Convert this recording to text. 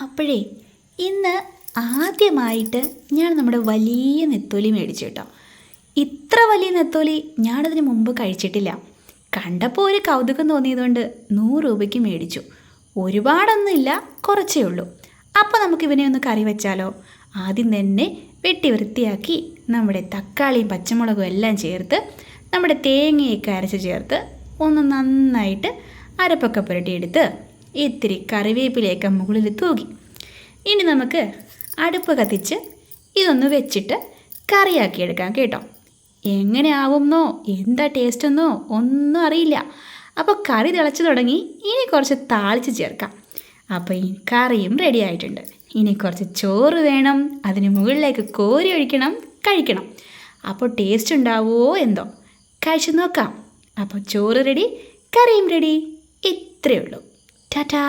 അപ്പോഴേ ഇന്ന് ആദ്യമായിട്ട് ഞാൻ നമ്മുടെ വലിയ നെത്തോലി മേടിച്ചു കേട്ടോ. ഇത്ര വലിയ നെത്തോലി ഞാനതിന് മുമ്പ് കഴിച്ചിട്ടില്ല. കണ്ടപ്പോൾ ഒരു കൗതുകം തോന്നിയതുകൊണ്ട് 100 രൂപയ്ക്ക് മേടിച്ചു. ഒരുപാടൊന്നുമില്ല, കുറച്ചേ ഉള്ളൂ. അപ്പോൾ നമുക്കിവനെ ഒന്ന് കറി വെച്ചാലോ? ആദ്യം തന്നെ വെട്ടി വൃത്തിയാക്കി നമ്മുടെ തക്കാളിയും പച്ചമുളകും എല്ലാം ചേർത്ത് നമ്മുടെ തേങ്ങയൊക്കെ അരച്ച് ചേർത്ത് ഒന്ന് നന്നായിട്ട് അരപ്പൊക്കെ പുരട്ടിയെടുത്ത് ഇത്തിരി കറിവേപ്പിലയൊക്കെ മുകളിൽ തൂകി. ഇനി നമുക്ക് അടുപ്പ് കത്തിച്ച് ഇതൊന്ന് വെച്ചിട്ട് കറിയാക്കിയെടുക്കാം കേട്ടോ. എങ്ങനെ ആവുമെന്നോ എന്താ ടേസ്റ്റെന്നോ ഒന്നും അറിയില്ല. അപ്പോൾ കറി തിളച്ച് തുടങ്ങി. ഇനി കുറച്ച് താളിച്ച് ചേർക്കാം. അപ്പോൾ ഈ കറിയും റെഡി ആയിട്ടുണ്ട്. ഇനി കുറച്ച് ചോറ് വേണം, അതിന് മുകളിലേക്ക് കോരി ഒഴിക്കണം, കഴിക്കണം. അപ്പോൾ ടേസ്റ്റ് ഉണ്ടാവുമോ എന്തോ, കഴിച്ചു നോക്കാം. അപ്പോൾ ചോറ് റെഡി, കറിയും റെഡി. ഇത്രയേ ഉള്ളൂ. ടാറ്റാ.